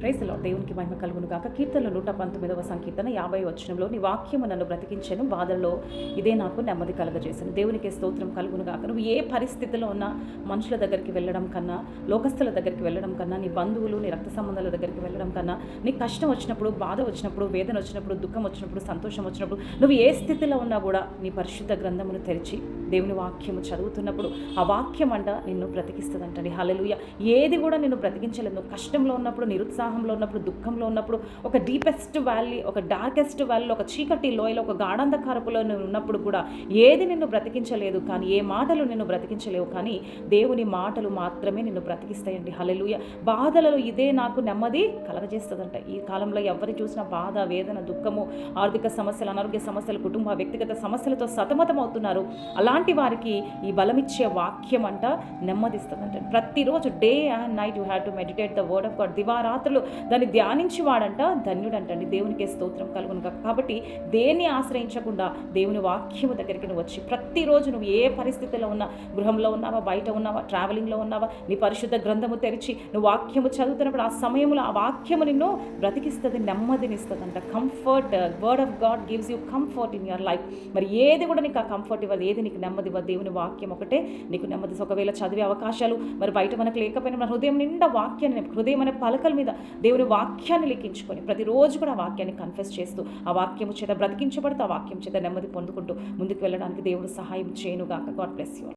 Praise the lord. దేవునికి మహిమ కలుగును గాక. కీర్తనలు 119వ సంకీర్తన 50వ వచనంలో, నీ వాక్యము నన్ను బ్రతికించెను, బాధల్లో ఇదే నాకు నెమ్మది కలగజేసాను. దేవునికి స్తోత్రం కలుగును గాక. నువ్వు ఏ పరిస్థితిలో ఉన్నా, మనుషుల దగ్గరికి వెళ్ళడం కన్నా, లోకస్తుల దగ్గరికి వెళ్ళడం కన్నా, నీ బంధువులు, నీ రక్త సంబంధాల దగ్గరికి వెళ్ళడం కన్నా, నీ కష్టం వచ్చినప్పుడు, బాధ వచ్చినప్పుడు, వేదన వచ్చినప్పుడు, దుఃఖం వచ్చినప్పుడు, సంతోషం వచ్చినప్పుడు, నువ్వు ఏ స్థితిలో ఉన్నా కూడా నీ పరిశుద్ధ గ్రంథమును తెరిచి దేవుని వాక్యము చదువుతున్నప్పుడు ఆ వాక్యం అంట నిన్ను బ్రతికిస్తుందంటండి. హల్లెలూయా. ఏది కూడా నిన్ను బ్రతికించలేదు. నువ్వు కష్టంలో ఉన్నప్పుడు, నిరుత్సాహంలో ఉన్నప్పుడు, దుఃఖంలో ఉన్నప్పుడు, ఒక డీపెస్ట్ వ్యాలీ, ఒక డార్కెస్ట్ వ్యాలీలో, ఒక చీకటి లోయలో, ఒక గాఢాంధకారపులో నువ్వు ఉన్నప్పుడు కూడా ఏది నిన్ను బ్రతికించలేదు, కానీ ఏ మాటలు నిన్ను బ్రతికించలేవు, కానీ దేవుని మాటలు మాత్రమే నిన్ను బ్రతికిస్తాయండి. హల్లెలూయా. బాధలలో ఇదే నాకు నెమ్మది కలగజేస్తుందంట. ఈ కాలంలో ఎవరిని చూసినా బాధ, వేదన, దుఃఖము, ఆర్థిక సమస్యలు, అనారోగ్య సమస్యలు, కుటుంబ వ్యక్తిగత సమస్యలతో సతమతం అవుతున్నారు. అలాంటి వారికి ఈ బలమిచ్చే వాక్యం అంట నెమ్మదిస్తుందంట. ప్రతిరోజు day and night you have to meditate the word of God. దివారాత్రులు దాన్ని ధ్యానించి వాడంట ధన్యుడంటండి. దేవునికి స్తోత్రం కలుగును. కాబట్టి దేన్ని ఆశ్రయించకుండా దేవుని వాక్యము దగ్గరికి నువ్వు వచ్చి ప్రతిరోజు నువ్వు ఏ పరిస్థితిలో ఉన్నా, గృహంలో ఉన్నావా, బయట ఉన్నావా, ట్రావెలింగ్లో ఉన్నావా, నీ పరిశుద్ధ గ్రంథము తెరిచి నువ్వు వాక్యము చదువుతున్నప్పుడు ఆ సమయంలో ఆ వాక్యము నిన్ను బ్రతికిస్తుంది, నెమ్మదినిస్తుందంట. Comfort, word of God gives you comfort in your life. మరి ఏది కూడా నీకు ఆ కంఫర్ట్ ఇవ్వదు, ఏది నీకు నెమ్మది ఇవ్వదు. దేవుని వాక్యం ఒకటే నీకు నెమ్మది. ఒకవేళ చదివే అవకాశాలు మరి బయట మనకు లేకపోయినా మన హృదయం నిండా వాక్యాన్ని, హృదయం అనే పలకల మీద దేవుని వాక్యాన్ని లిఖించుకొని ప్రతిరోజు కూడా ఆ వాక్యాన్ని కన్ఫెస్ చేస్తూ ఆ వాక్యము చేత బ్రతికించబడుతూ ఆ వాక్యం చేత నెమ్మది పొందుకుంటూ ముందుకు వెళ్ళడానికి దేవుడు సహాయం చేయనుగాక. God bless you.